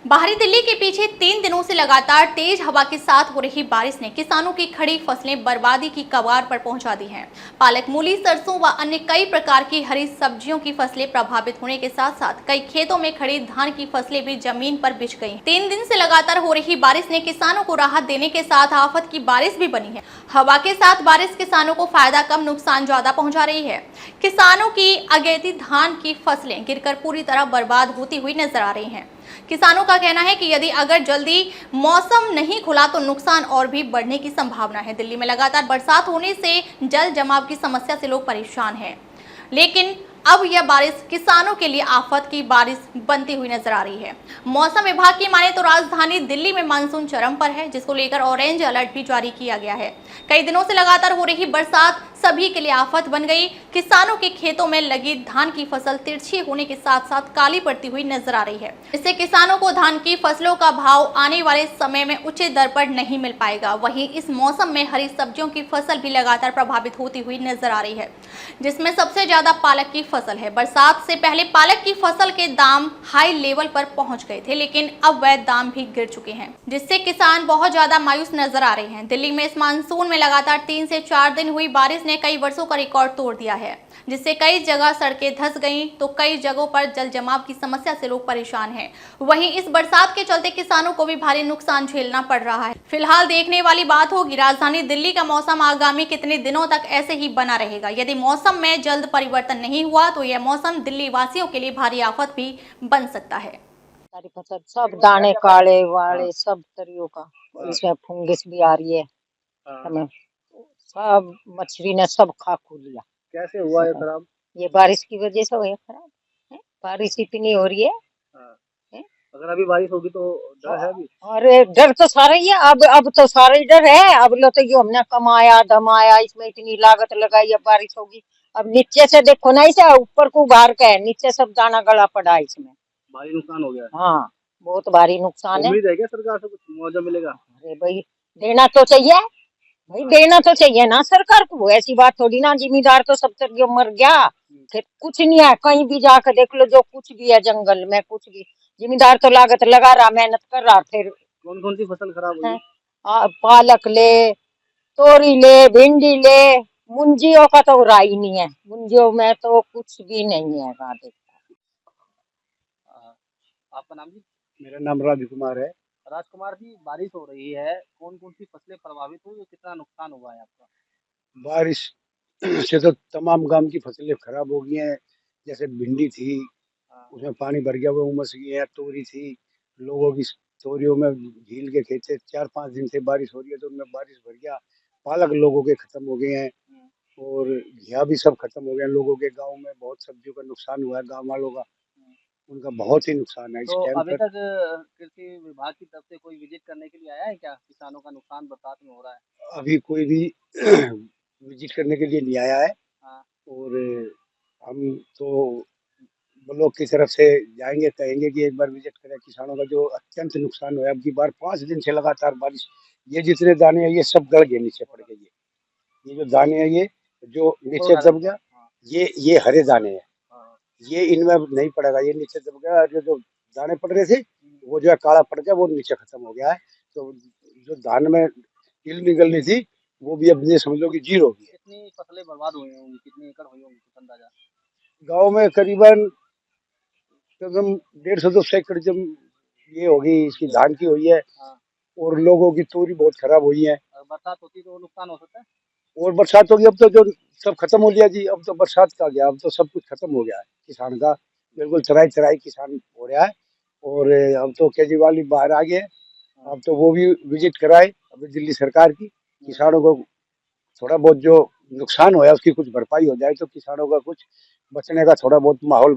बाहरी दिल्ली के पीछे 3 दिनों से लगातार तेज हवा के साथ हो रही बारिश ने किसानों की खड़ी फसलें बर्बादी की कगार पर पहुंचा दी हैं। पालक, मूली, सरसों व अन्य कई प्रकार की हरी सब्जियों की फसलें प्रभावित होने के साथ साथ कई खेतों में खड़ी धान की फसलें भी जमीन पर बिछ गई। 3 दिन से लगातार हो रही बारिश ने किसानों को राहत देने के साथ आफत की बारिश भी बनी है। हवा के साथ बारिश किसानों को फायदा कम, नुकसान ज्यादा पहुँचा रही है। किसानों की अगेती धान की फसलें गिरकर पूरी तरह बर्बाद होती हुई नजर आ रही हैं। किसानों का कहना है कि यदि अगर जल्दी मौसम नहीं खुला तो नुकसान और भी बढ़ने की संभावना है। दिल्ली में लगातार बरसात होने से जल जमाव की समस्या से लोग परेशान हैं, लेकिन अब यह बारिश किसानों के लिए आफत की बारिश बनती हुई नजर आ रही है। मौसम विभाग की माने तो राजधानी दिल्ली में मानसून चरम पर है, जिसको लेकर ऑरेंज अलर्ट भी जारी किया गया है। कई दिनों से लगातार हो रही बरसात सभी के लिए आफत बन गई। किसानों के खेतों में लगी धान की फसल तिरछी होने के साथ साथ काली पड़ती हुई नजर आ रही है। इससे किसानों को धान की फसलों का भाव आने वाले समय में उचित दर पर नहीं मिल पाएगा। वहीं इस मौसम में हरी सब्जियों की फसल भी लगातार प्रभावित होती हुई नजर आ रही है, जिसमें सबसे ज्यादा पालक की फसल है। बरसात से पहले पालक की फसल के दाम हाई लेवल पर पहुंच गए थे, लेकिन अब वह दाम भी गिर चुके हैं, जिससे किसान बहुत ज्यादा मायूस नजर आ रहे हैं। दिल्ली में इस मानसून में लगातार 3 से 4 दिन हुई बारिश ने कई वर्षों का रिकॉर्ड तोड़ दिया है, जिससे कई जगह सड़कें धंस गईं तो कई जगहों पर जल जमाव की समस्या से लोग परेशान हैं। वहीं इस बरसात के चलते किसानों को भी भारी नुकसान झेलना पड़ रहा है। फिलहाल देखने वाली बात होगी राजधानी दिल्ली का मौसम आगामी कितने दिनों तक ऐसे ही बना रहेगा। यदि मौसम में जल्द परिवर्तन नहीं हुआ तो यह मौसम दिल्ली वासियों के लिए भारी आफत भी बन सकता है। सारी फसल सब दाने काले वाले सब तरियों का, इसमें फंगस भी आ रही है हमें। सब मछली ने सब खा खू लिया। कैसे हुआ ये खराब? ये बारिश की वजह से हुआ खराब है। बारिश इतनी हो रही है। अगर अभी बारिश होगी तो डर है अभी? अरे डर तो सारा ही है। अब तो सारा ही डर है। अब लो तो ये हमने कमाया दमाया, इसमें इतनी लागत लगाई, अब बारिश होगी। अब नीचे से देखो ना, इसे ऊपर को उगार का है, नीचे सब दाना गला पड़ा है, इसमें भारी नुकसान हो गया है। हाँ, बहुत भारी नुकसान है। उम्मीद है क्या सरकार से कुछ मुआवजा मिलेगा? अरे भाई देना तो चाहिए, भाई देना तो चाहिए ना सरकार को। ऐसी बात थोड़ी ना, जिम्मेदार तो सब तरह मर गया, फिर कुछ नहीं है। कहीं भी जाकर देख लो, जो कुछ भी है जंगल में कुछ भी, जिम्मेदार तो लागत लगा रहा, मेहनत कर रहा। फिर कौन कौन सी फसल खराब हुई? पालक ले, तोरी ले, भिंडी ले, मुंजियों का तो राई नहीं है। मुंजियों में तो कुछ भी नहीं है। आपका नाम जी? मेरा नाम राजकुमार है। राजकुमार जी, बारिश हो रही है, कौन कौन सी फसलें प्रभावित हुई और कितना नुकसान हुआ है आपका? बारिश से तो तमाम गांव की फसलें खराब हो गई हैं। जैसे भिंडी थी, उसमें पानी भर गया, वो उमस गई है। तोरी थी, लोगों की तोरियों में झील के खेत से 4-5 दिन से बारिश हो रही है, तो उनमें बारिश भर गया। पालक लोगों के खत्म हो गए हैं और घिया भी सब खत्म हो गए हैं। लोगों के गांव में बहुत सब्जियों का नुकसान हुआ है, गांव वालों का, उनका बहुत ही नुकसान है इस तो टाइम अभी पर। तक कृषि विभाग की तरफ से कोई विजिट करने के लिए आया है क्या? किसानों का नुकसान बरसात में हो रहा है। अभी कोई भी विजिट करने के लिए नहीं आया है। हाँ। और हम तो ब्लॉक की तरफ से जाएंगे, कहेंगे कि एक बार विजिट करें। किसानों का जो अत्यंत नुकसान हुआ है, अब की बार 5 दिन से लगातार बारिश, ये जितने दाने हैं ये सब गल गए, नीचे पड़ गए। ये जो दाने हैं, ये जो नीचे दब गया, ये हरे दाने हैं, ये इनमें नहीं पड़ेगा, ये नीचे दब गया। और जो दाने पड़ रहे थे वो जो है काला पड़ गया, वो नीचे खत्म हो गया है। तो जो धान में तिल निकलनी थी वो भी अब ये समझ लो कि जीरो हो गई है। कितनी फसलें बर्बाद हुई होंगी, कितने एकड़ हुई होंगी कुछ अंदाजा? गाँव में करीबन करीबन 150-200 एकड़ जम ये होगी, इसकी धान की हुई है। और लोगों की तोरी बहुत खराब हुई है। बरसात होती तो नुकसान हो सकता है। और बरसात होगी, अब तो जो सब खत्म हो गया जी। अब तो बरसात का गया, अब तो सब कुछ खत्म हो गया है किसान का। बिल्कुल चराई चराई किसान हो रहा है। और अब तो केजरीवाल भी बाहर आ गए, अब तो वो भी विजिट कराए अभी दिल्ली सरकार की। किसानों को थोड़ा बहुत जो नुकसान हुआ है उसकी कुछ भरपाई हो जाए तो किसानों का कुछ बचने का थोड़ा बहुत माहौल